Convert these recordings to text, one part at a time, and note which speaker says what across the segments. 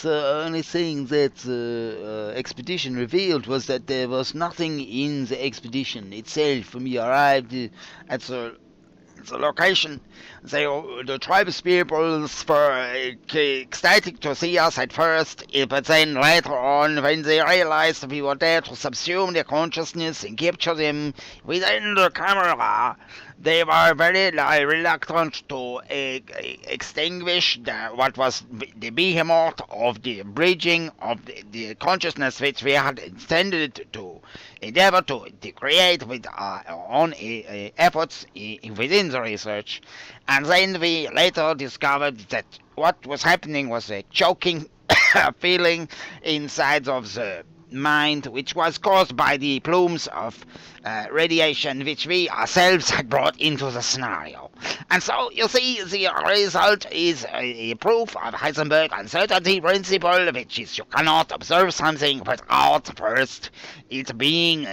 Speaker 1: The only thing that the expedition revealed was that there was nothing in the expedition itself. When we arrived at the location, the tribes peoples were ecstatic to see us at first, but then later on, when they realized we were there to subsume their consciousness and capture them within the camera, they were very reluctant to extinguish what was the behemoth of the bridging of the consciousness which we had intended to endeavor to create with our own efforts within the research. And then we later discovered that what was happening was a choking feeling inside of the mind, which was caused by the plumes of radiation which we ourselves had brought into the scenario. And so, you see, the result is a proof of Heisenberg's uncertainty principle, which is you cannot observe something without first it being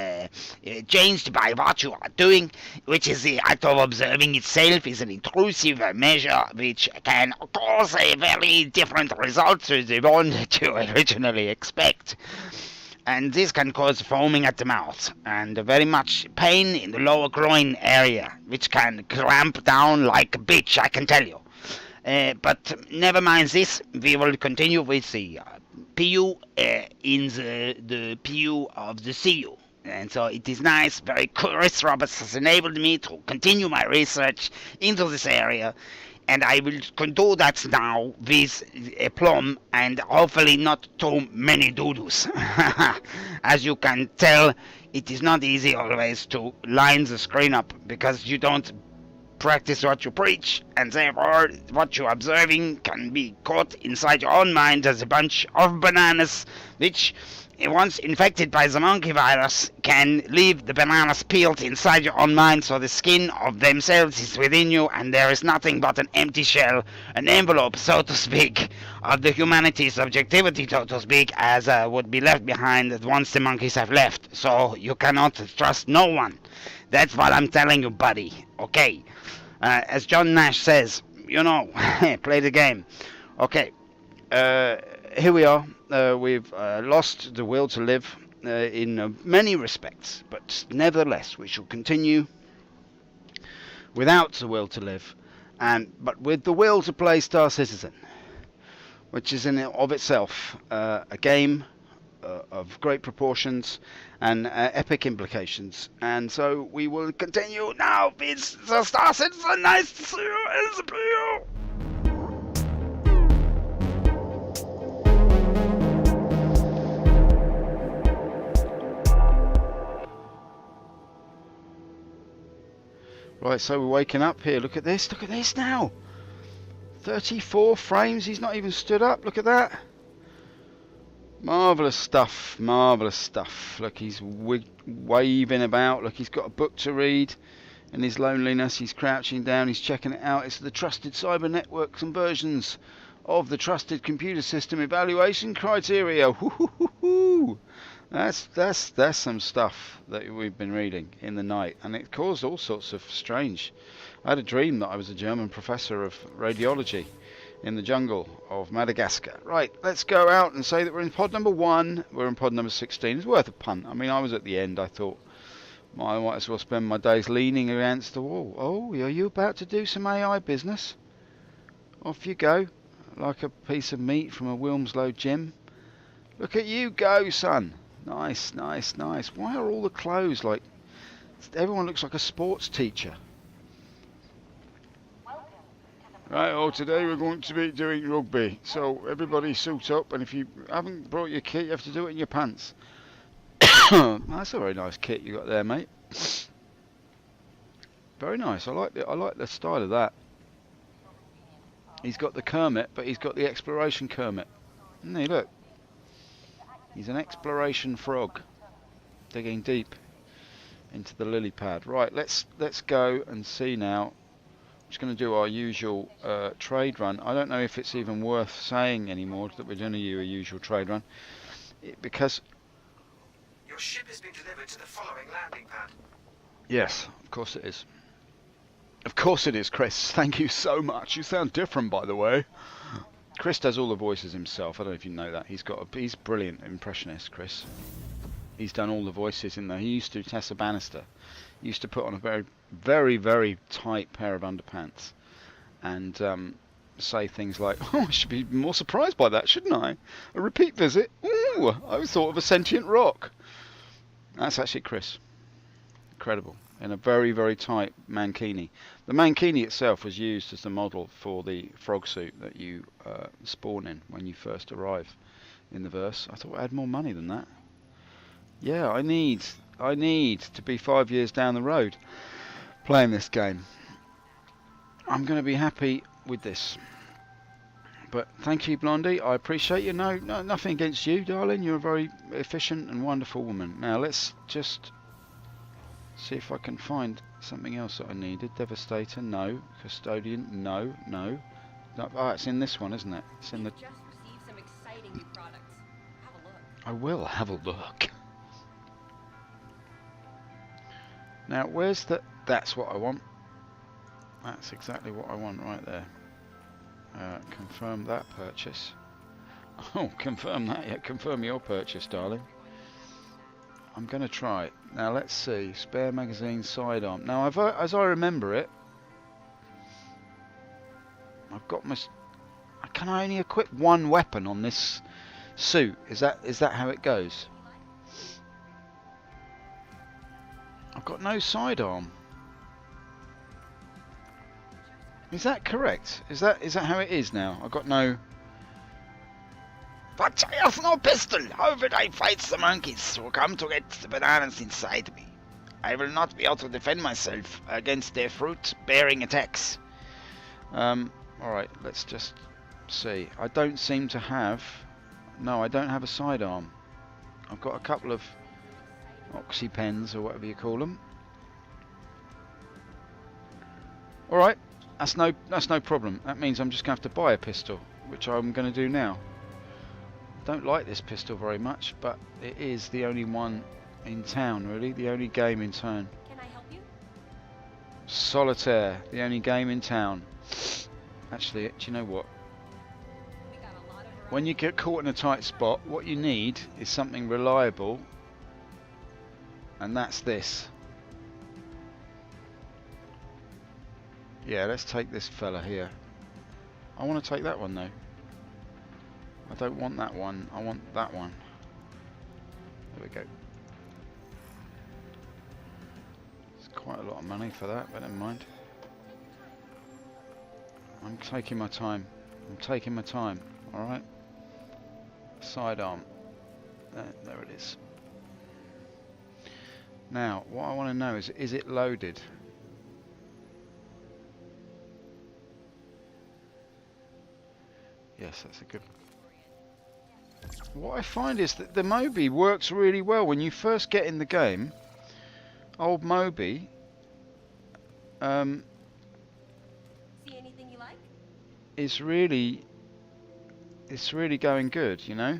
Speaker 1: changed by what you are doing, which is the act of observing itself is an intrusive measure which can cause a very different result to the one that you originally expect. And this can cause foaming at the mouth and very much pain in the lower groin area, which can clamp down like a bitch, I can tell you. But never mind this, we will continue with the PU in the PU of the CU. And so it is nice, very Chris Roberts has enabled me to continue my research into this area, and I will do that now with a plum and hopefully not too many doodles. As you can tell, it is not easy always to line the screen up because you don't practice what you preach, and therefore what you're observing can be caught inside your own mind as a bunch of bananas, which once infected by the monkey virus can leave the bananas peeled inside your own mind, so the skin of themselves is within you and there is nothing but an empty shell, an envelope, so to speak, of the humanity's objectivity, so to speak, as would be left behind once the monkeys have left. So you cannot trust no one. That's what I'm telling you, buddy. Okay. As John Nash says, you know, play the game. Okay. Here we are. We've lost the will to live in many respects, but nevertheless, we shall continue without the will to live, but with the will to play Star Citizen, which is in of itself a game of great proportions and epic implications. And so we will continue now with the Star Citizen. Nice to see you in the PU. Right, so we're waking up here. Look at this now. 34 frames, he's not even stood up. Look at that. Marvellous stuff, marvellous stuff. Look, he's waving about. Look, he's got a book to read. In his loneliness, he's crouching down, he's checking it out. It's the Trusted Cyber Network Conversions of the Trusted Computer System Evaluation Criteria. Woo-hoo-hoo-hoo. That's some stuff that we've been reading in the night, and it caused all sorts of strange. I had a dream that I was a German professor of radiology in the jungle of Madagascar. Right, let's go out and say that we're in pod number 1. We're in pod number 16. It's worth a punt. I mean, I was at the end. I thought I might as well spend my days leaning against the wall. Oh, are you about to do some AI business? Off you go, like a piece of meat from a Wilmslow gym. Look at you go, son. Nice, nice, nice. Why are all the clothes like... Everyone looks like a sports teacher. Right, today we're going to be doing rugby. So everybody suit up, and if you haven't brought your kit, you have to do it in your pants. That's a very nice kit you got there, mate. Very nice. I like the style of that. He's got the Kermit, but he's got the exploration Kermit. Isn't he? Look. He's an exploration frog, digging deep into the lily pad. Right, let's go and see now. I'm just going to do our usual trade run. I don't know if it's even worth saying anymore that we're doing a usual trade run, because
Speaker 2: your ship has been delivered to the following landing pad.
Speaker 1: Yes, of course it is. Of course it is, Chris. Thank you so much. You sound different, by the way. Chris does all the voices himself. I don't know if you know that. He's brilliant impressionist, Chris. He's done all the voices in there. He used to Tessa Bannister. He used to put on a very, very, very tight pair of underpants and say things like, "Oh, I should be more surprised by that, shouldn't I? A repeat visit? Ooh, I thought of a sentient rock." That's actually Chris. Incredible. In a very, very tight mankini. The mankini itself was used as the model for the frog suit that you spawn in when you first arrive in the verse. I thought I had more money than that. Yeah, I need to be 5 years down the road playing this game. I'm going to be happy with this. But thank you, Blondie. I appreciate you. No, nothing against you, darling. You're a very efficient and wonderful woman. Now let's just see if I can find something else that I needed. Devastator, no. Custodian, no. Oh, it's in this one, isn't it? It's in the.
Speaker 3: Just received some exciting new products. Have a look.
Speaker 1: I will have a look. Now, where's the? That's what I want. That's exactly what I want right there. Confirm that purchase. Oh, confirm that. Yeah, confirm your purchase, darling. I'm going to try it. Now, let's see. Spare magazine sidearm. Now, as I remember it, I've got my. Can I only equip one weapon on this suit? Is that how it goes? I've got no sidearm. Is that correct? Is that how it is now? I've got no.
Speaker 4: But I have no pistol. How will I fight the monkeys who come to get the bananas inside me? I will not be able to defend myself against their fruit-bearing attacks.
Speaker 1: Alright, let's just see. I don't seem to have. No, I don't have a sidearm. I've got a couple of oxy pens or whatever you call them. Alright, that's no problem. That means I'm just going to have to buy a pistol, which I'm going to do now. Don't like this pistol very much, but it is the only one in town, really. The only game in town.
Speaker 3: Can I help you?
Speaker 1: Solitaire, the only game in town. Actually, do you know what?
Speaker 3: We got a lot of
Speaker 1: When you get caught in a tight spot, what you need is something reliable, and that's this. Yeah, let's take this fella here. I want to take that one though. I don't want that one, I want that one. There we go. It's quite a lot of money for that, but never mind. I'm taking my time. Alright. Sidearm. There it is. Now, what I want to know is it loaded? Yes, that's a good. What I find is that the Moby works really well when you first get in the game. Old Moby.
Speaker 3: See anything you like?
Speaker 1: It's really going good, you know.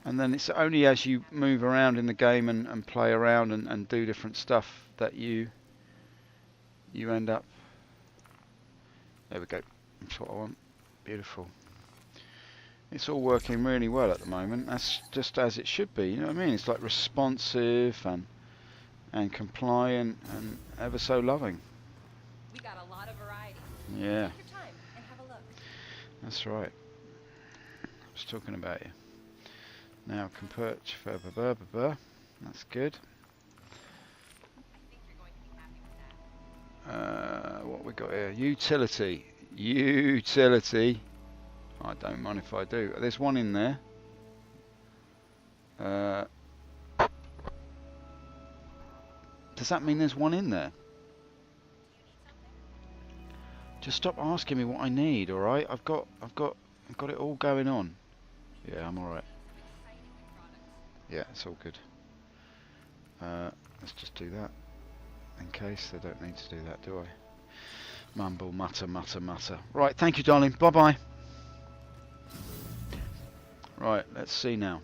Speaker 1: And then it's only as you move around in the game and play around and do different stuff that you end up. There we go. That's what I want. Beautiful. It's all working really well at the moment. That's just as it should be. You know what I mean? It's like responsive and compliant and ever so loving.
Speaker 3: We got a lot of variety.
Speaker 1: Yeah.
Speaker 3: Take your time and have a look.
Speaker 1: That's right. I was talking about you. Now, compurch. That's good.
Speaker 3: I think you're going to be happy with that.
Speaker 1: What we got here? Utility. I don't mind if I do. There's one in there. Does that mean there's one in there? Just stop asking me what I need, all right? I've got it all going on. Yeah, I'm all right. Yeah, it's all good. Let's just do that. In case I don't need to do that, do I? Mumble, mutter. Right, thank you, darling. Bye-bye. Right, let's see now.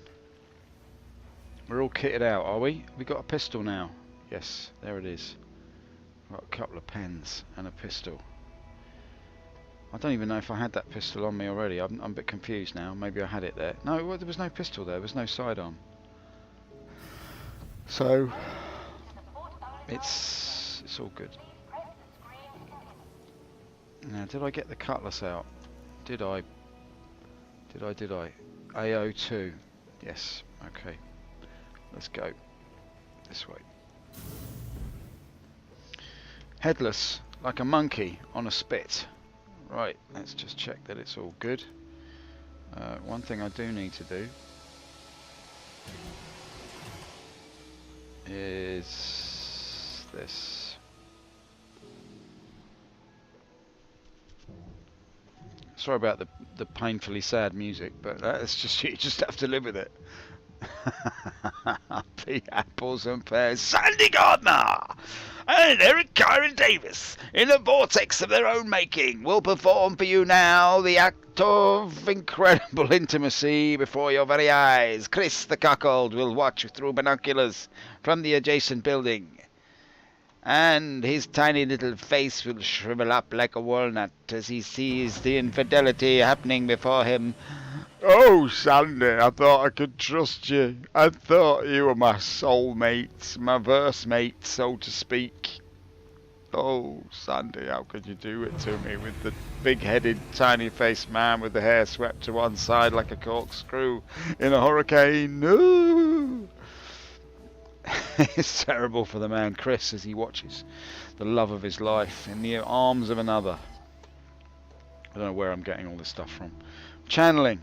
Speaker 1: We're all kitted out, are we? We got a pistol now. Yes, there it is.
Speaker 5: Got a couple of pens and a pistol. I don't even know if I had that pistol on me already. I'm a bit confused now. Maybe I had it there. No, well, there was no pistol there. There was no sidearm. So it's all good. Now, did I get the cutlass out? Did I? AO2. Yes. Okay. Let's go this way. Headless, like a monkey on a spit. Right, let's just check that it's all good. One thing I do need to do is this. Sorry about the painfully sad music, but that's just, you just have to live with it. The apples and pears. Sandy Gardner and Eric Kyron Davis, in a vortex of their own making, will perform for you now the act of incredible intimacy before your very eyes. Chris the cuckold will watch through binoculars from the adjacent building, and his tiny little face will shrivel up like a walnut as he sees the infidelity happening before him. Oh, Sandy, I thought I could trust you. I thought you were my soulmate, my verse mate, so to speak. Oh, Sandy, how could you do it to me with the big-headed, tiny-faced man with the hair swept to one side like a corkscrew in a hurricane? No! It's terrible for the man Chris as he watches the love of his life in the arms of another. I don't know where I'm getting all this stuff from. Channeling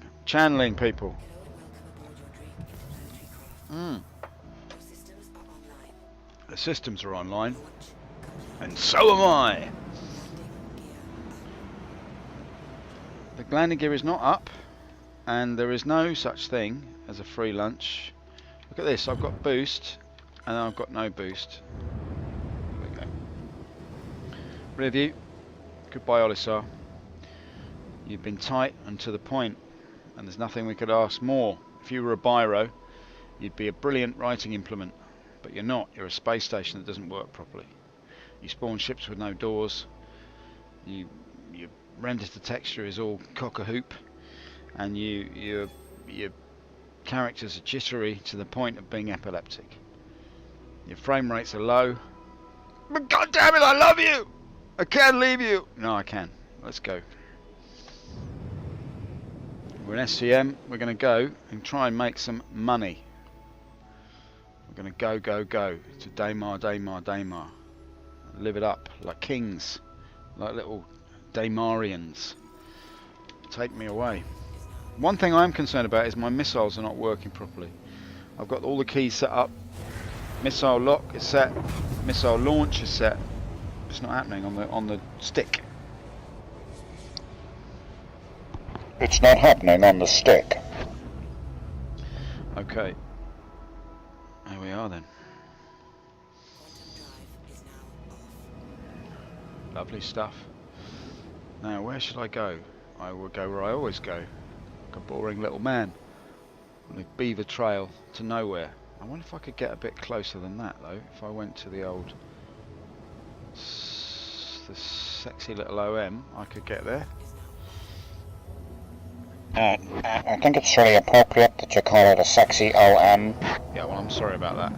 Speaker 5: people. The systems are online, and so am I. The landing gear is not up, and there is no such thing as a free lunch. Look at this, I've got boost, and I've got no boost. There we go. Review. Goodbye, Olisar. You've been tight and to the point, and there's nothing we could ask more. If you were a biro, you'd be a brilliant writing implement, but you're not. You're a space station that doesn't work properly. You spawn ships with no doors. Your render to texture is all cock-a-hoop, and your characters are jittery to the point of being epileptic. Your frame rates are low. But God damn it, I love you! I can't leave you! No, I can. Let's go. We're in SCM. We're going to go and try and make some money. We're going to go to Daymar, Daymar, Daymar. Live it up like kings, like little Daymarians. Take me away. One thing I'm concerned about is my missiles are not working properly. I've got all the keys set up. Missile lock is set. Missile launch is set. It's not happening on the stick.
Speaker 6: It's not happening on the stick.
Speaker 5: Okay. There we are then. Lovely stuff. Now, where should I go? I will go where I always go. Like a boring little man. On the beaver trail to nowhere. I wonder if I could get a bit closer than that, though. If I went to the old... the sexy little OM, I could get there.
Speaker 6: I think it's really appropriate that you call it a sexy OM.
Speaker 5: Yeah, well, I'm sorry about that.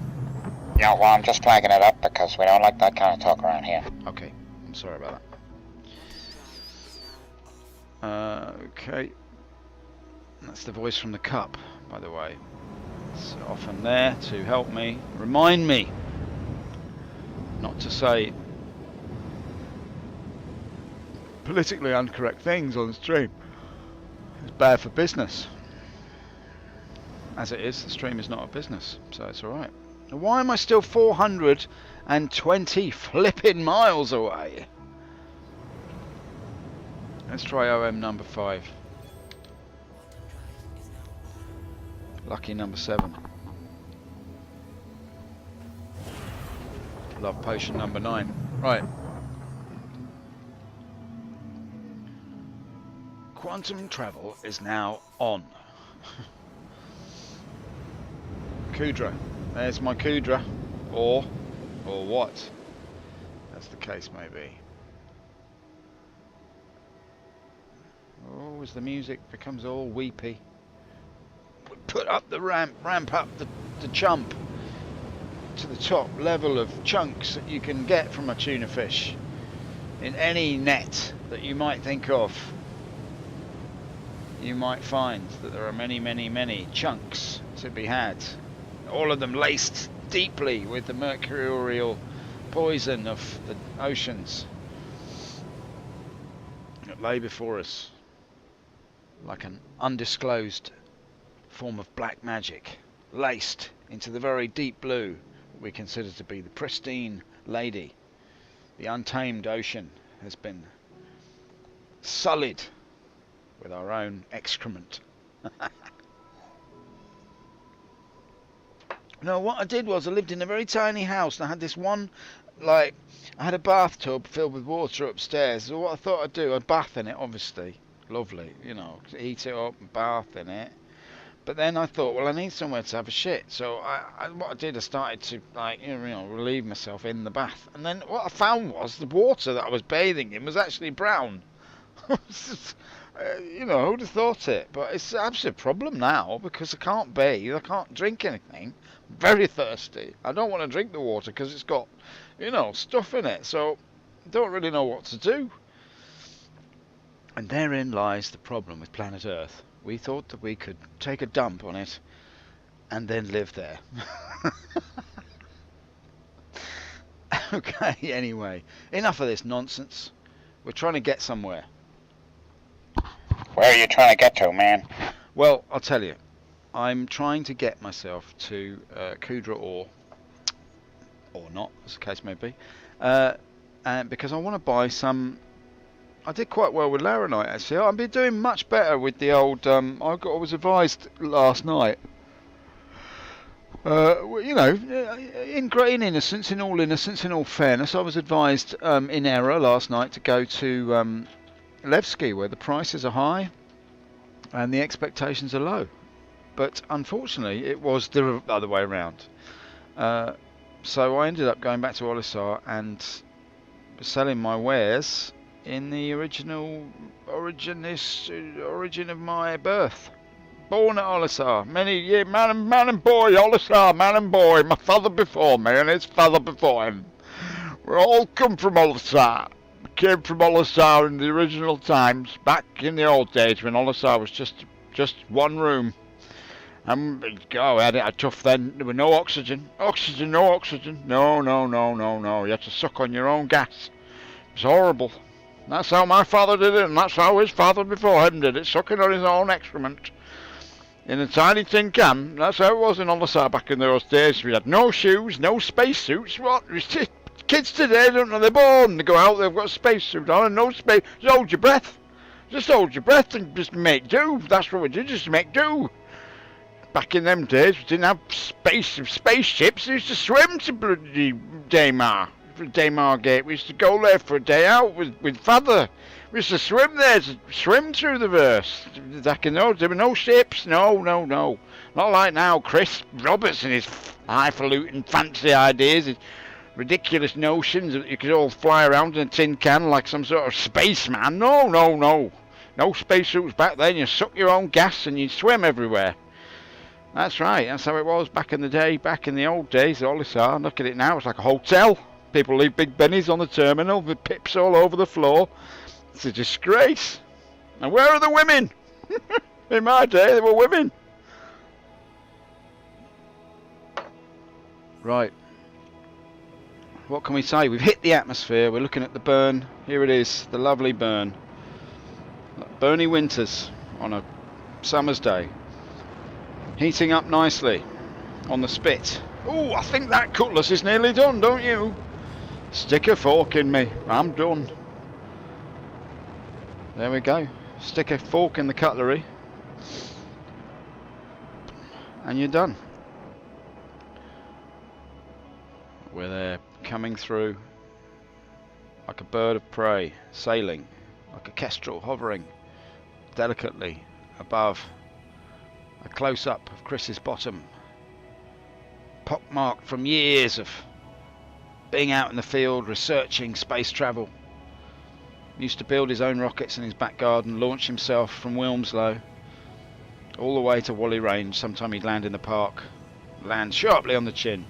Speaker 6: Yeah, well, I'm just flagging it up because we don't like that kind of talk around here.
Speaker 5: Okay, I'm sorry about that. Okay. That's the voice from the cup, by the way. It's often there to help me, remind me not to say politically incorrect things on the stream. It's bad for business. As it is, the stream is not a business, so it's alright. Why am I still 420 flipping miles away? Let's try OM number 5. Lucky number 7. Love potion number 9. Right. Quantum travel is now on. Kudra. There's my Kudra. Or what? That's the case may be. Oh, as the music becomes all weepy, we put up the ramp up the chump to the top level of chunks that you can get from a tuna fish in any net that you might think of. You might find that there are many chunks to be had, all of them laced deeply with the mercurial poison of the oceans that lay before us like an undisclosed form of black magic, laced into the very deep blue we consider to be the pristine lady. The untamed ocean has been sullied with our own excrement. No, what I did was I lived in a very tiny house and I had this one, I had a bathtub filled with water upstairs. So what I thought I'd do, I'd bath in it, obviously. Lovely, you know, heat it up and bath in it. But then I thought, well, I need somewhere to have a shit. So what I did, I started to, relieve myself in the bath. And then what I found was the water that I was bathing in was actually brown. Who'd have thought it? But it's actually a problem now because I can't bathe, I can't drink anything. I'm very thirsty. I don't want to drink the water because it's got, stuff in it. So I don't really know what to do. And therein lies the problem with planet Earth. We thought that we could take a dump on it and then live there. Okay, anyway, enough of this nonsense. We're trying to get somewhere.
Speaker 6: Where are you trying to get to, man?
Speaker 5: Well, I'll tell you. I'm trying to get myself to Kudra or not, as the case may be, and because I want to buy some. I did quite well with Laranite, actually. I've been doing much better with the old. I was advised last night. In great innocence, in all fairness, I was advised in error last night to go to Levski, where the prices are high and the expectations are low. But unfortunately, it was the other way around. So I ended up going back to Olisar and selling my wares in the origin of my birth. Born at Olisar, many years, man and boy, Olisar, man and boy, my father before me and his father before him. We all come from Olisar. We came from Olisar in the original times, back in the old days when Olisar was just one room. And I had it tough then. There was no oxygen. No oxygen. No. You had to suck on your own gas. It was horrible. That's how my father did it, and that's how his father before him did it, sucking on his own excrement. In a tiny tin can. That's how it was in Olisar back in those days. We had no shoes, no spacesuits. What? Kids today don't know they're born. They go out, they've got a spacesuit on and no space. Just hold your breath. Just hold your breath and just make do. That's what we did, just make do. Back in them days, we didn't have spaceships. We used to swim to bloody Daymar Gate. We used to go there for a day out with father. We used to swim there, swim through the verse. Back in those, there were no ships. No. Not like now. Chris Roberts and his highfalutin fancy ideas, his ridiculous notions that you could all fly around in a tin can like some sort of spaceman. No. No spacesuits back then. You suck your own gas and you swim everywhere. That's right, that's how it was back in the day, back in the old days, Olisar. Look at it now, it's like a hotel. People leave big bennies on the terminal with pips all over the floor. It's a disgrace. And where are the women? In my day, there were women. Right. What can we say? We've hit the atmosphere, we're looking at the burn. Here it is, the lovely burn. Bernie Winters on a summer's day. Heating up nicely on the spit. Oh, I think that cutlass is nearly done, don't you? Stick a fork in me. I'm done. There we go. Stick a fork in the cutlery. And you're done. We're there, coming through like a bird of prey, sailing like a kestrel, hovering delicately above. A close-up of Chris's bottom, pockmarked from years of being out in the field researching space travel. He used to build his own rockets in his back garden, launch himself from Wilmslow all the way to Wally Range. Sometime he'd land in the park, land sharply on the chin.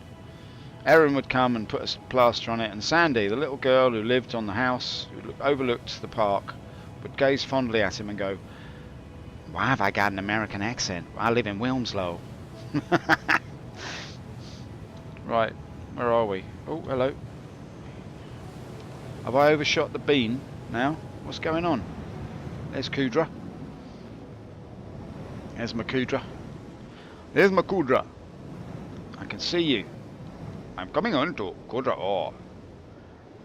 Speaker 5: Erin would come and put a plaster on it, and Sandy, the little girl who lived on the house, who overlooked the park, would gaze fondly at him and go, "Why have I got an American accent? I live in Wilmslow." Right, where are we? Oh, hello. Have I overshot the bean now? What's going on? There's Kudra. There's my Kudra. There's my Kudra. I can see you. I'm coming on to Kudra Ore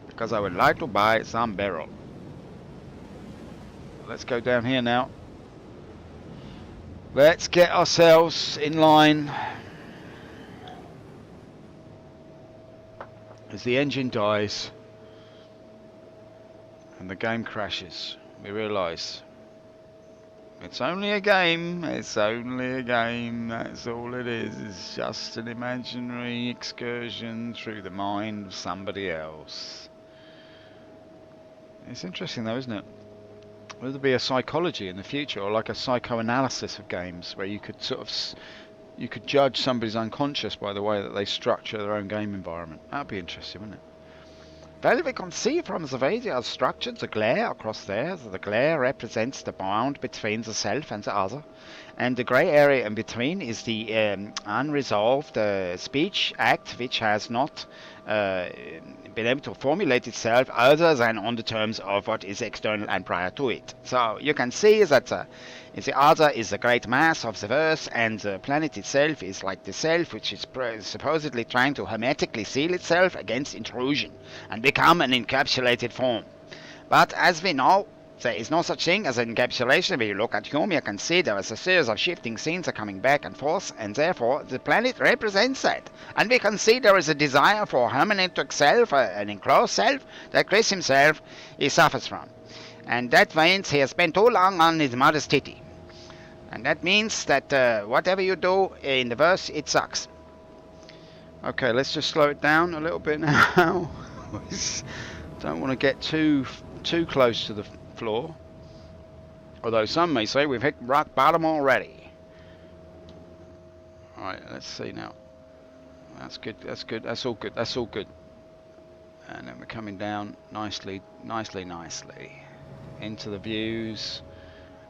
Speaker 5: because I would like to buy some barrel. Let's go down here now. Let's get ourselves in line. As the engine dies and the game crashes, we realise it's only a game, it's only a game, that's all it is. It's just an imaginary excursion through the mind of somebody else. It's interesting though, isn't it? Will there be a psychology in the future, or like a psychoanalysis of games, where you could sort of you could judge somebody's unconscious by the way that they structure their own game environment? That'd be interesting, wouldn't it? Well, we can see from the way they are structured, the glare across there. The glare represents the bound between the self and the other. And the grey area in between is the unresolved speech act, which has not been able to formulate itself other than on the terms of what is external and prior to it. So you can see that the other is the great mass of the earth, and the planet itself is like the self, which is supposedly trying to hermetically seal itself against intrusion and become an encapsulated form. But as we know, there is no such thing as an encapsulation. When you look at Hume, you can see there is a series of shifting scenes are coming back and forth, and therefore the planet represents that. And we can see there is a desire for a hermeneutic self, an enclosed self, that Chris himself suffers from. And that means he has spent too long on his mother's titty. And that means that whatever you do in the verse, it sucks. Okay, let's just slow it down a little bit now. Don't want to get too close to the floor, although some may say we've hit rock bottom already. Alright, let's see now. That's good, that's good, that's all good, that's all good. And then we're coming down nicely into the views,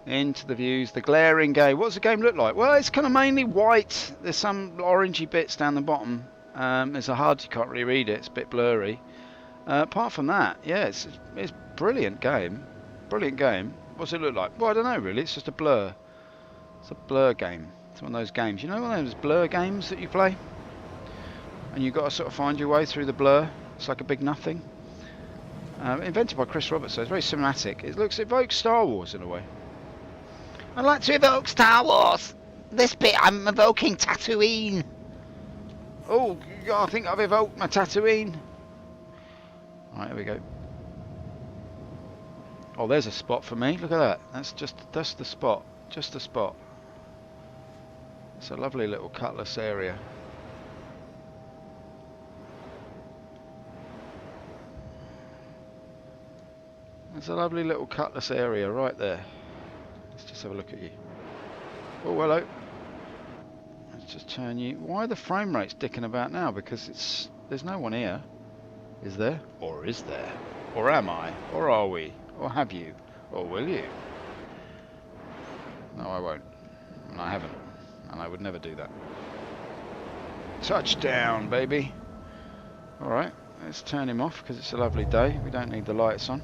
Speaker 5: the glaring game. What's the game look like? Well, it's kind of mainly white. There's some orangey bits down the bottom. There's a hard, you can't really read it, it's a bit blurry. Apart from that, yeah, it's brilliant game. Brilliant game. What's it look like? Well, I don't know really. It's just a blur. It's a blur game. It's one of those games. You know one of those blur games that you play? And you've got to sort of find your way through the blur. It's like a big nothing. Invented by Chris Roberts, so it's very cinematic. It evokes Star Wars in a way.
Speaker 1: I'd like to evoke Star Wars. This bit I'm evoking Tatooine.
Speaker 5: Oh, I think I've evoked my Tatooine. Alright, here we go. Oh, there's a spot for me. Look at that. That's the spot. Just the spot. It's a lovely little cutlass area. There's a lovely little cutlass area right there. Let's just have a look at you. Oh, hello. Let's just turn you. Why are the frame rates dicking about now? Because there's no one here. Is there? Or is there? Or am I? Or are we? Or have you? Or will you? No, I won't. And I haven't. And I would never do that. Touchdown, baby. Alright, let's turn him off because it's a lovely day. We don't need the lights on.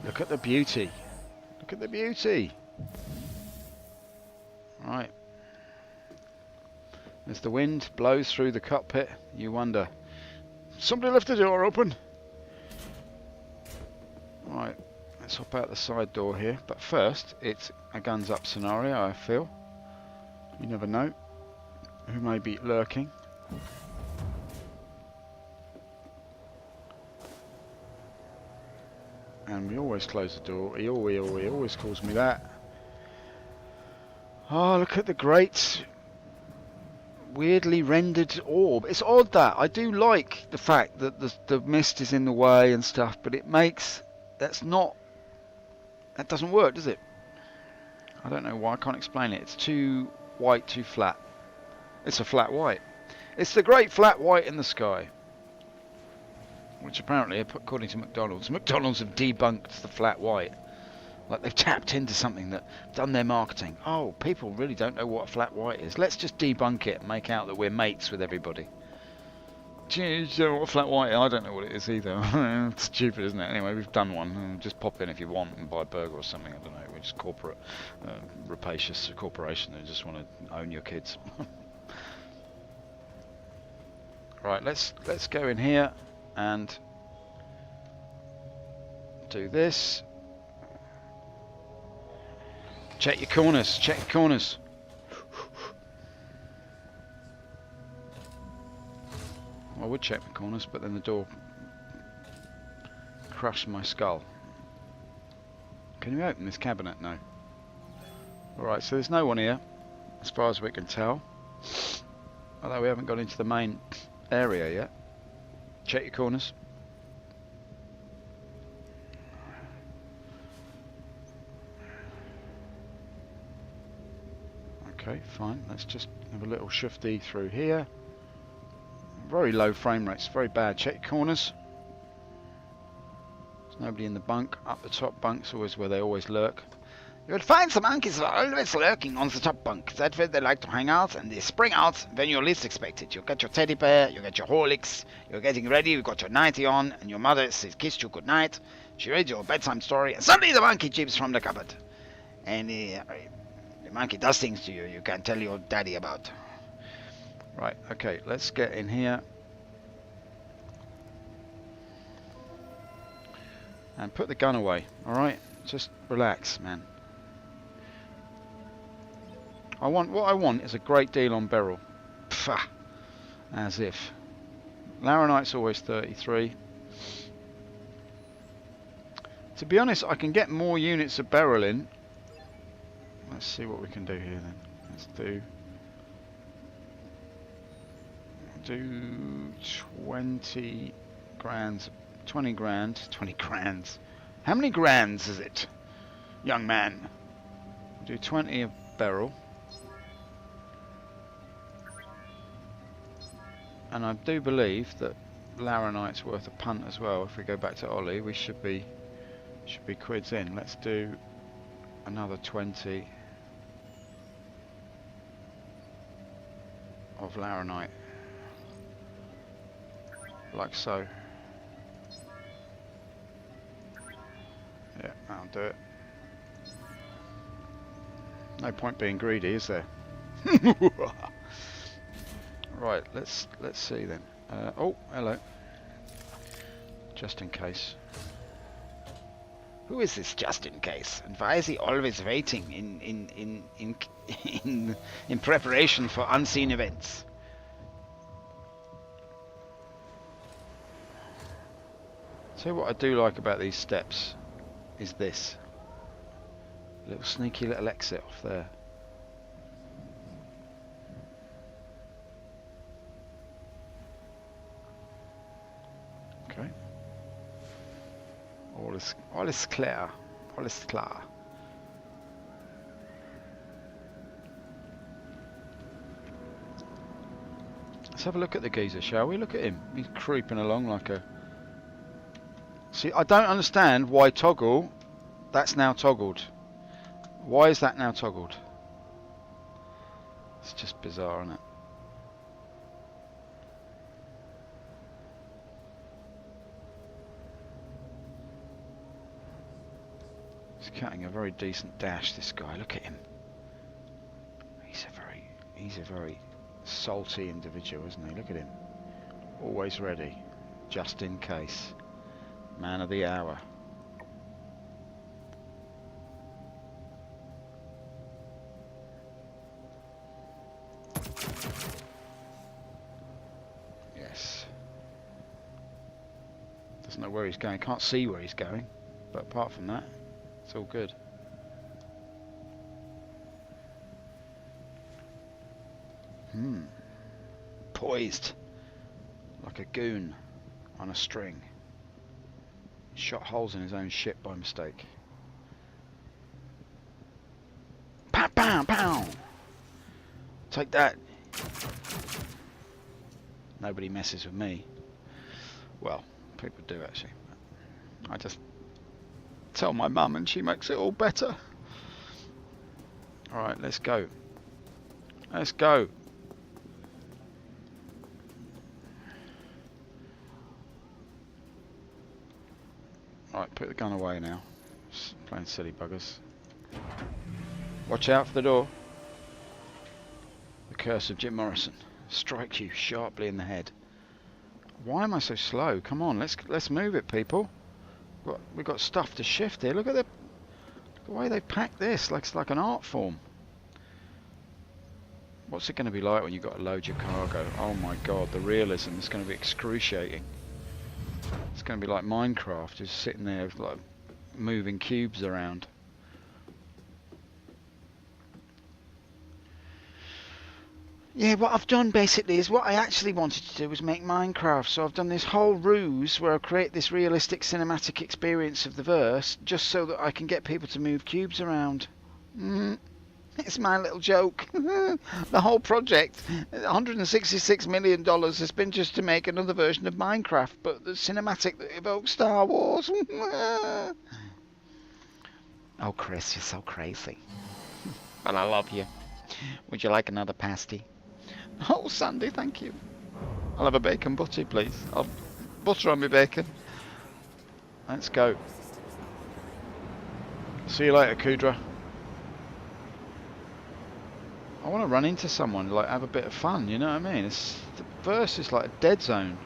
Speaker 5: Look at the beauty. Look at the beauty. Right. As the wind blows through the cockpit, you wonder, somebody left the door open? Right, let's hop out the side door here. But first, it's a guns up scenario, I feel. You never know who may be lurking. And we always close the door. He always calls me that. Oh, look at the great weirdly rendered orb. It's odd that. I do like the fact that the mist is in the way and stuff, but it makes... That doesn't work, does it? I don't know why, I can't explain it. It's too white, too flat. It's a flat white. It's the great flat white in the sky. Which apparently, according to McDonald's have debunked the flat white. Like they've tapped into something that done their marketing. Oh, people really don't know what a flat white is. Let's just debunk it and make out that we're mates with everybody. Gee, you know what a flat white is? I don't know what it is either. It's stupid, isn't it? Anyway, we've done one. Just pop in if you want and buy a burger or something. I don't know. We're just corporate, rapacious corporation that just want to own your kids. Right, let's go in here and do this. Check your corners, check your corners. I would check my corners, but then the door crushed my skull. Can you open this cabinet? No. Alright, so there's no one here, as far as we can tell. Although we haven't got into the main area yet. Check your corners. Okay, fine. Let's just have a little shifty through here. Very low frame rates, very bad. Check your corners. There's nobody in the bunk. Up the top bunk's always where they always lurk.
Speaker 4: You'll find some monkeys are always lurking on the top bunk. That's where they like to hang out, and they spring out when you least expect it. You get your teddy bear, you get your Horlicks, you're getting ready, you got your nightie on, and your mother says kissed you goodnight. She reads your bedtime story, and suddenly the monkey jibs from the cupboard. And the monkey does things to you you can't tell your daddy about.
Speaker 5: Right, okay, let's get in here. And put the gun away, alright? Just relax, man. What I want is a great deal on Beryl. Pfah. As if. Laranite's always 33. To be honest, I can get more units of Beryl in. Let's see what we can do here then. Let's do 20 grand. 20 grand. 20 grand. How many grands is it, young man? Do 20 of Beryl. And I do believe that Laranite's worth a punt as well. If we go back to Ollie, we should be quids in. Let's do another 20 of Laranite, like so. Yeah, that'll do it. No point being greedy, is there? Right, let's see then. Oh, hello. Just in case.
Speaker 4: Who is this just in case? And why is he always waiting in preparation for unseen events?
Speaker 5: So what I do like about these steps is this. Little sneaky little exit off there. Okay. All is clear. All is clear. Let's have a look at the geezer, shall we? Look at him. He's creeping along like a... See, I don't understand why toggle... That's now toggled. Why is that now toggled? It's just bizarre, isn't it? He's cutting a very decent dash, this guy. Look at him. He's a very salty individual, isn't he? Look at him. Always ready, just in case. Man of the hour. Yes. Doesn't know where he's going. Can't see where he's going. But apart from that, it's all good. poised like a goon on a string. He shot holes in his own ship by mistake. Pow, pow, pow! Take that. Nobody messes with me. Well, people do actually. I just tell my mum and she makes it all better. Alright, let's go. Let's go. Alright, put the gun away now. Just playing silly buggers. Watch out for the door. The curse of Jim Morrison strikes you sharply in the head. Why am I so slow? Come on, let's move it, people. We've got stuff to shift here. Look at the way they pack this. Like it's like an art form. What's it going to be like when you've got to load your cargo? Oh my god, the realism is going to be excruciating. It's going to be like Minecraft, just sitting there like moving cubes around. Yeah, what I've done basically is what I actually wanted to do was make Minecraft. So I've done this whole ruse where I create this realistic cinematic experience of the verse just so that I can get people to move cubes around. It's my little joke. The whole project, $166 million, has been just to make another version of Minecraft, but the cinematic that evokes Star Wars. Oh, Chris, you're so crazy. But I love you. Would you like another pasty? Oh, Sandy, thank you. I'll have a bacon butty, please. I'll butter on my bacon. Let's go. See you later, Kudra. I want to run into someone, like have a bit of fun, you know what I mean? The verse is like a dead zone.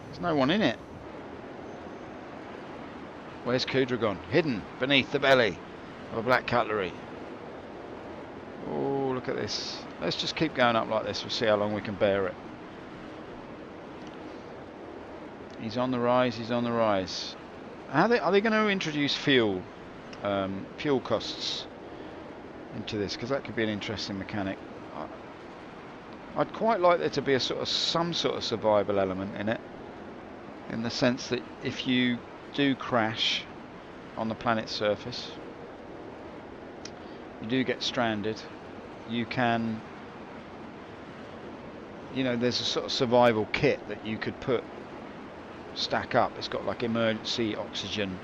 Speaker 5: There's no one in it. Where's Kudra gone? Hidden beneath the belly of a black cutlery. Oh, look at this. Let's just keep going up like this. We'll see how long we can bear it. He's on the rise, he's on the rise. Are they going to introduce fuel costs into this? Because that could be an interesting mechanic. I'd quite like there to be some sort of survival element in it. In the sense that if you do crash on the planet's surface, you do get stranded, you can, there's a sort of survival kit that you could stack up. It's got like emergency oxygen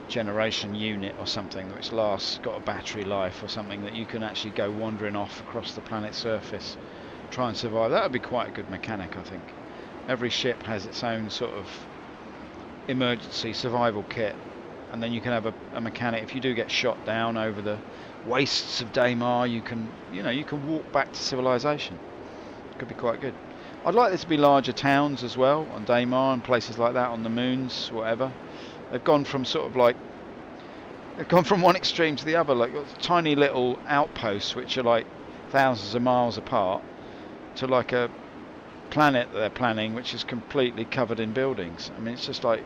Speaker 5: generation unit or something which got a battery life or something that you can actually go wandering off across the planet's surface, try and survive. That would be quite a good mechanic, I think. Every ship has its own sort of emergency survival kit, and then you can have a mechanic. If you do get shot down over the wastes of Daymar, you can walk back to civilization. Could be quite good. I'd like there to be larger towns as well on Daymar and places like that, on the moons, whatever. They've gone from one extreme to the other, like tiny little outposts which are like thousands of miles apart, to like a planet that they're planning which is completely covered in buildings. I mean, it's just like,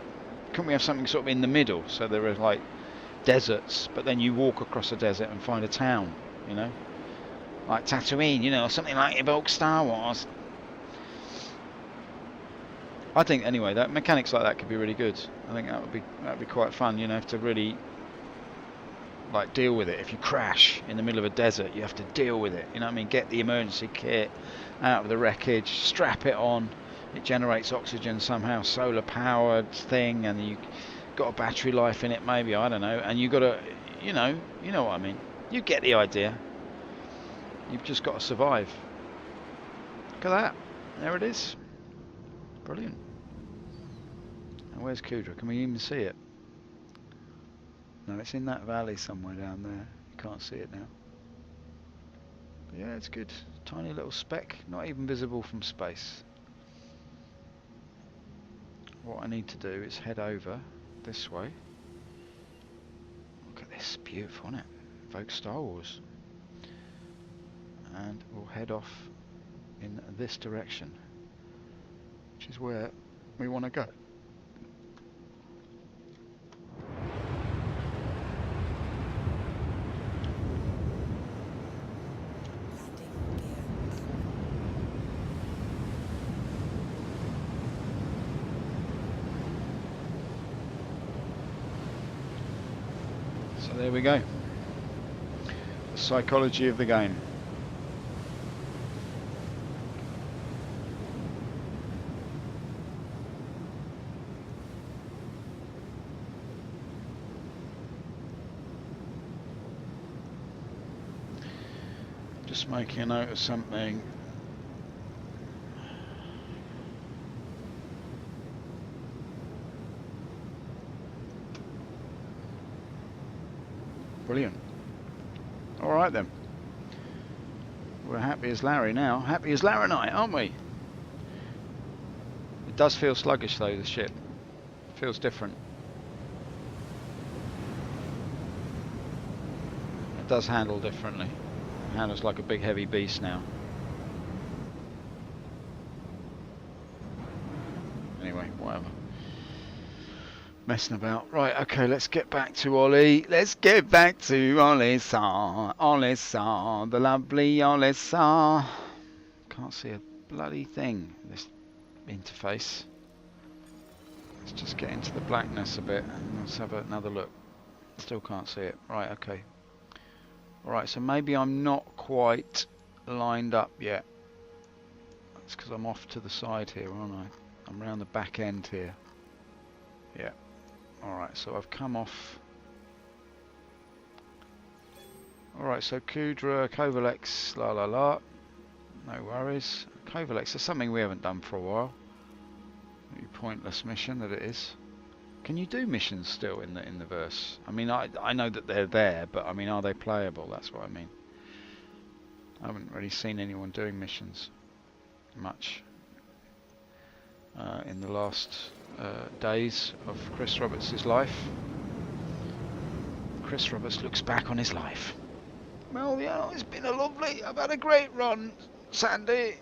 Speaker 5: couldn't we have something sort of in the middle, so there are like deserts, but then you walk across a desert and find a town, like Tatooine, or something like evoke Star Wars. I think anyway that mechanics like that could be really good. I think that would be quite fun, to really like deal with it. If you crash in the middle of a desert, you have to deal with it. You know what I mean? Get the emergency kit out of the wreckage, strap it on. It generates oxygen somehow, solar powered thing, and you got a battery life in it, maybe, I don't know. And you got to, you know what I mean. You get the idea. You've just got to survive. Look at that. There it is. Brilliant. And where's Kudra? Can we even see it? No, it's in that valley somewhere down there. You can't see it now. But yeah, it's good. Tiny little speck, not even visible from space. What I need to do is head over this way. Look at this, beautiful, isn't it? Evoke Star Wars. And we'll head off in this direction, which is where we want to go. So there we go. The psychology of the game. Just making a note of something. Brilliant. Alright then. We're happy as Larry now. Happy as Larry and I, aren't we? It does feel sluggish though, the ship. It feels different. It does handle differently. It handles like a big heavy beast now. Anyway, whatever. Messing about. Right, okay, let's get back to Ollie. Let's get back to Ollie-san. Ollie-san, the lovely Ollie-san. Can't see a bloody thing, this interface. Let's just get into the blackness a bit and let's have another look. Still can't see it. Right, okay. Alright, so maybe I'm not quite lined up yet. That's because I'm off to the side here, aren't I? I'm around the back end here. Yeah. Alright, so I've come off. Alright, so Kudra, Kovalex, la la la. No worries. Kovalex is something we haven't done for a while. Pointless mission that it is. Can you do missions still in the verse? I mean, I know that they're there, but I mean, are they playable? That's what I mean. I haven't really seen anyone doing missions much in the last days of Chris Roberts' life. Chris Roberts looks back on his life. Well, yeah, it's been a lovely. I've had a great run, Sandy.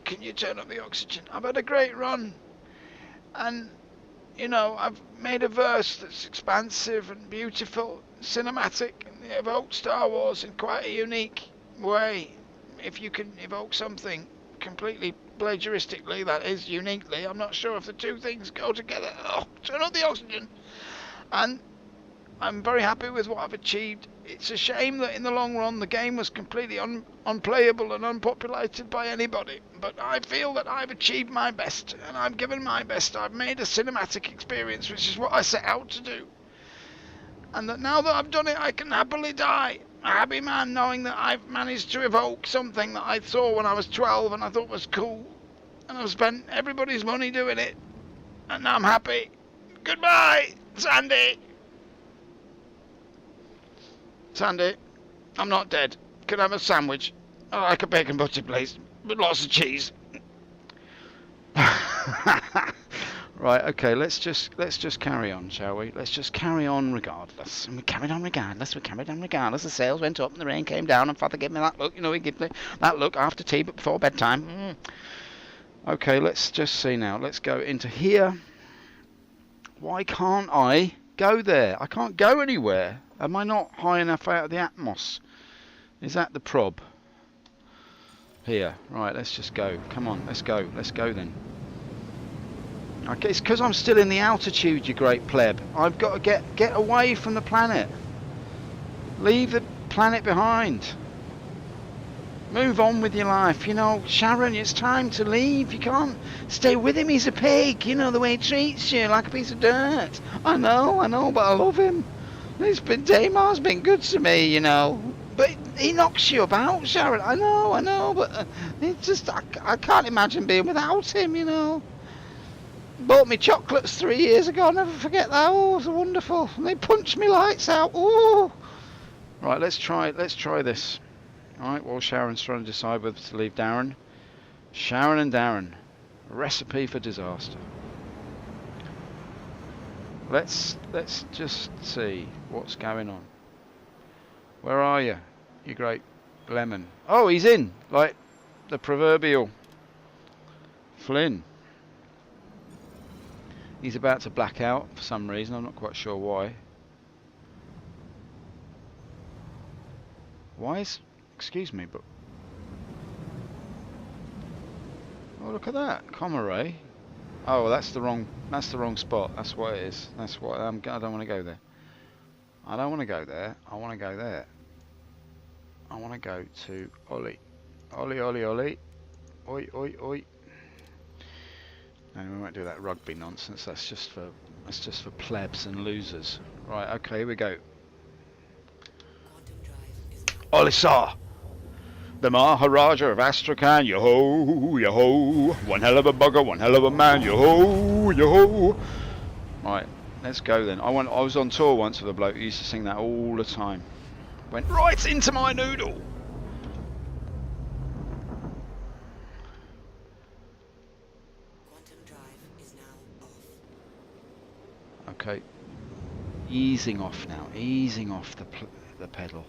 Speaker 5: Can you turn up the oxygen? I've had a great run, and you know, I've made a verse that's expansive and beautiful, cinematic, and it evokes Star Wars in quite a unique way. If you can evoke something completely plagiaristically, that is, uniquely, I'm not sure if the two things go together. Oh, turn up the oxygen. And I'm very happy with what I've achieved. It's a shame that in the long run the game was completely unplayable and unpopulated by anybody, but I feel that I've achieved my best and I've given my best. I've made a cinematic experience, which is what I set out to do, and that now that I've done it I can happily die a happy man, knowing that I've managed to evoke something that I saw when I was 12 and I thought was cool, and I've spent everybody's money doing it, and now I'm happy. Goodbye, Sandy. Sandy, I'm not dead. Can I have a sandwich? I like a bacon butty, please, with lots of cheese. Right, okay, let's just carry on, shall we? Let's just carry on regardless. And we carried on regardless. The sails went up and the rain came down, and Father gave me that look. You know, he gave me that look after tea, but before bedtime. Okay, let's just see now. Let's go into here. Why can't I go there? I can't go anywhere. Am I not high enough out of the atmos? Is that the prob? Here. Right, let's just go. Come on, let's go. Let's go then. Okay, it's because I'm still in the altitude, you great pleb. I've got to get away from the planet. Leave the planet behind. Move on with your life. You know, Sharon, it's time to leave. You can't stay with him. He's a pig. You know, the way he treats you, like a piece of dirt. I know, but I love him. Damar's been good to me, you know. But he knocks you about, Sharon. I know, but it's just, I can't imagine being without him, you know. Bought me chocolates 3 years ago, I'll never forget that. Oh, it was wonderful. And they punched me lights out. Ooh. Right, let's try this. Alright, well, Sharon's trying to decide whether to leave Darren. Sharon and Darren. A recipe for disaster. Let's just see what's going on. Where are you, you great lemon? Oh, he's in, like the proverbial Flynn. He's about to black out for some reason. I'm not quite sure why. Why is... Excuse me, but... Oh, look at that. Comaray. Oh, well, that's the wrong spot. That's what it is. That's what... I don't want to go there. I don't want to go there. I want to go there. I want to go to Ollie. Ollie, Ollie, Ollie. Oi, oi, oi. No, we won't do that rugby nonsense. That's just for plebs and losers. Right, okay, here we go. Ollie Sar, the Maharaja of Astrakhan, yo-ho, yo-ho. One hell of a bugger, one hell of a man, yo-ho, yo-ho. Right, let's go then. I was on tour once with a bloke who used to sing that all the time. Went right into my noodle.
Speaker 7: Quantum drive is now off.
Speaker 5: Okay, easing off now, easing off the pedal.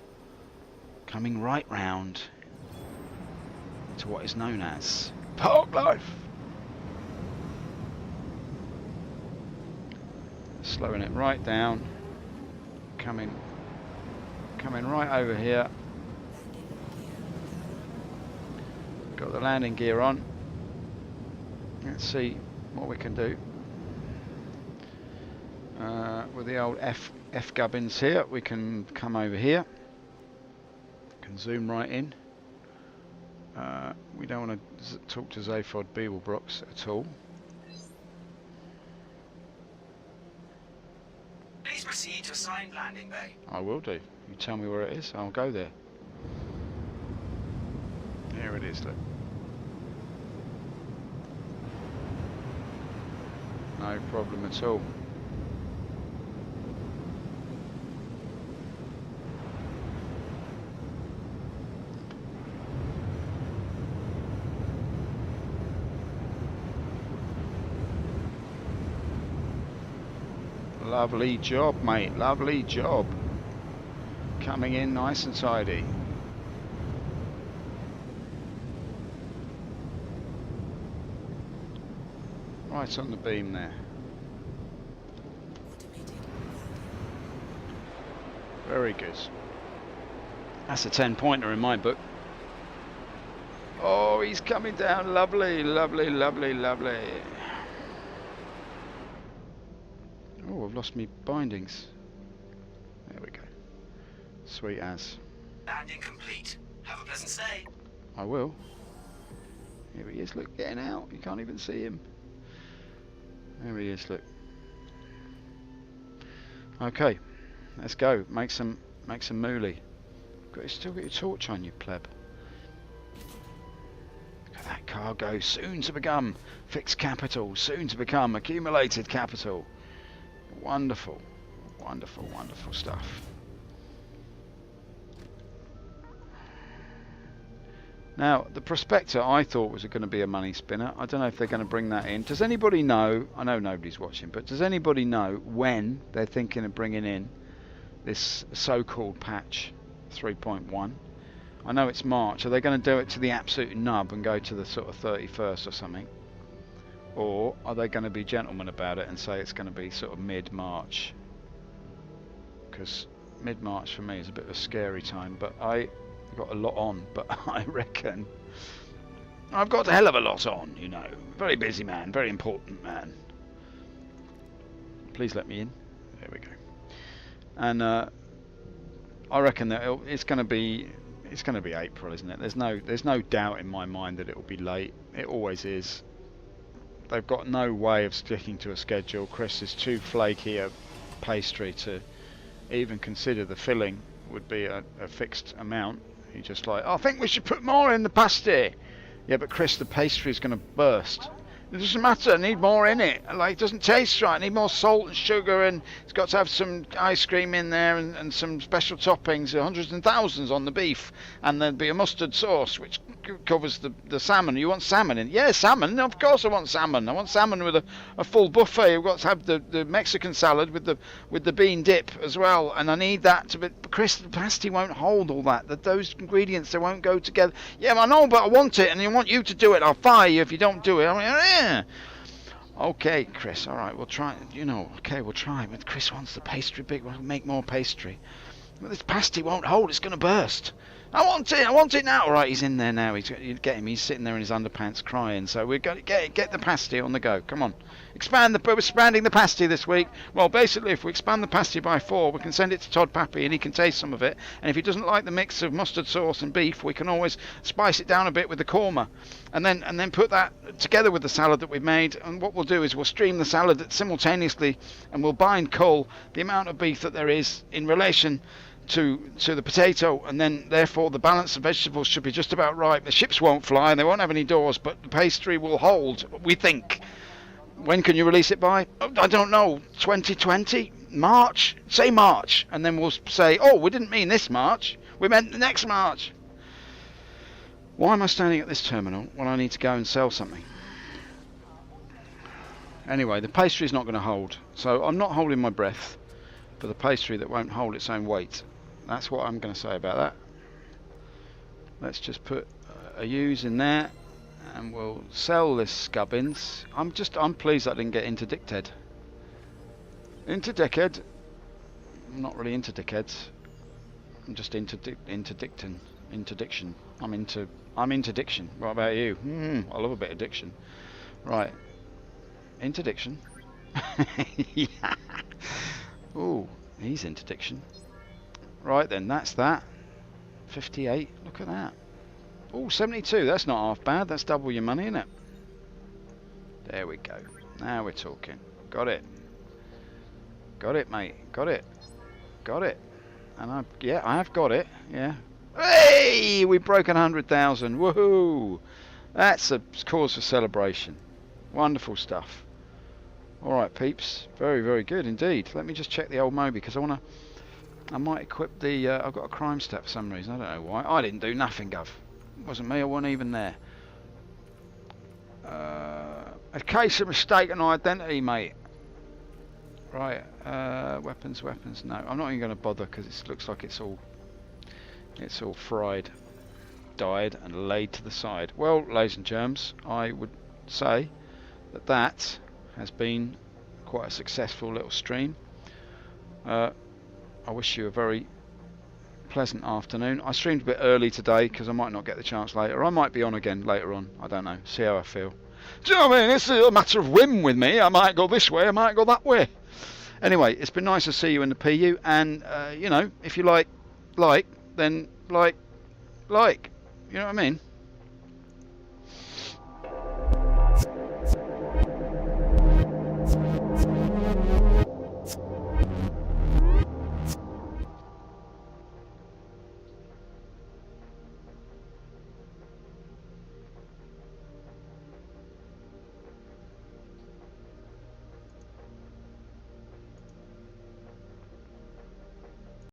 Speaker 5: Coming right round to what is known as Park Life. Slowing it right down. Coming right over here. Got the landing gear on. Let's see what we can do. With the old F gubbins here, we can come over here. Can zoom right in. We don't want to talk to Zaphod Beeblebrox at all.
Speaker 2: Please proceed to assigned landing bay.
Speaker 5: I will do. You tell me where it is, I'll go there. Here it is, look. No problem at all. Lovely job, mate. Lovely job. Coming in nice and tidy. Right on the beam there. Very good. That's a 10-pointer in my book. Oh, he's coming down. Lovely, lovely, lovely, lovely. Oh, I've lost me bindings. There we go. Sweet as.
Speaker 2: Landing complete. Have a pleasant stay.
Speaker 5: I will. Here he is, look, getting out. You can't even see him. There he is, look. Okay, let's go. Make some moolie. Still got your torch on, you pleb. Look at that cargo, soon to become fixed capital, soon to become accumulated capital. Wonderful, wonderful, wonderful stuff. Now, the Prospector I thought was going to be a money spinner. I don't know if they're going to bring that in. Does anybody know, I know nobody's watching, but does anybody know when they're thinking of bringing in this so-called patch 3.1? I know it's March. Are they going to do it to the absolute nub and go to the sort of 31st or something? Or are they going to be gentlemen about it and say it's going to be sort of mid-March? Because mid-March for me is a bit of a scary time, but I've got a lot on, but I reckon I've got a hell of a lot on, you know. Very busy man, very important man. Please let me in. There we go. And I reckon that it's going to be April, isn't it? There's no doubt in my mind that it will be late. It always is. They've got no way of sticking to a schedule. Chris is too flaky a pastry to even consider the filling would be a fixed amount. He just like, I think we should put more in the pasty. Yeah, but Chris, the pastry is going to burst. It doesn't matter, I need more in it. Like, it doesn't taste right. I need more salt and sugar, and it's got to have some ice cream in there and some special toppings, hundreds and thousands on the beef, and there'd be a mustard sauce which covers the salmon. You want salmon in? Yeah, salmon. Of course I want salmon. I want salmon with a full buffet. I've got to have the Mexican salad with the bean dip as well, and I need that to be. Chris, the pasty won't hold all that. Those ingredients, they won't go together. Yeah, I know, but I want it, and I want you to do it. I'll fire you if you don't do it. I mean, yeah. Okay, Chris. All right, we'll try. You know, okay, we'll try. But Chris wants the pastry big. We'll make more pastry. But this pasty won't hold, it's going to burst. I want it now. All right, he's in there now. You get him. He's sitting there in his underpants crying. So we're going to get the pasty on the go. Come on, we're expanding the pasty this week. Well, basically, if we expand the pasty by 4, we can send it to Todd Pappy and he can taste some of it. And if he doesn't like the mix of mustard sauce and beef, we can always spice it down a bit with the korma, and then put that together with the salad that we've made. And what we'll do is we'll stream the salad simultaneously, and we'll bind cull the amount of beef that there is in relation to the potato, and then therefore the balance of vegetables should be just about right. The ships won't fly and they won't have any doors, but the pastry will hold, we think. When can you release it by? I don't know. 2020? March? Say March, and then we'll say, oh, we didn't mean this March, we meant the next March. Why am I standing at this terminal when I need to go and sell something? Anyway, the pastry's not going to hold, so I'm not holding my breath for the pastry that won't hold its own weight. That's what I'm going to say about that. Let's just put a use in there, and we'll sell this Scubbins. I'm pleased I didn't get interdicted. Interdicted? I'm not really into dickheads. I'm just interdiction. I'm into diction. What about you? I love a bit of diction. Right. Interdiction. Yeah. Ooh, he's interdiction. Right then, that's that. 58, look at that. Ooh, 72, that's not half bad. That's double your money, isn't it? There we go. Now we're talking. Got it. Got it, mate. Got it. Got it. And I have got it. Yeah. Hey, we broke 100,000. Woohoo! That's a cause for celebration. Wonderful stuff. Alright, peeps. Very, very good indeed. Let me just check the old Moby, because I might equip the... I've got a crime stat for some reason. I don't know why. I didn't do nothing, Gov. It wasn't me. I wasn't even there. A case of mistaken identity, mate. Right. Weapons. No, I'm not even going to bother, because it looks like it's all fried, dyed, and laid to the side. Well, ladies and germs, I would say that has been quite a successful little stream. I wish you a very pleasant afternoon. I streamed a bit early today because I might not get the chance later. I might be on again later on. I don't know. See how I feel. Do you know what I mean? It's a matter of whim with me. I might go this way, I might go that way. Anyway, it's been nice to see you in the PU, and you know, if you like, then like. You know what I mean?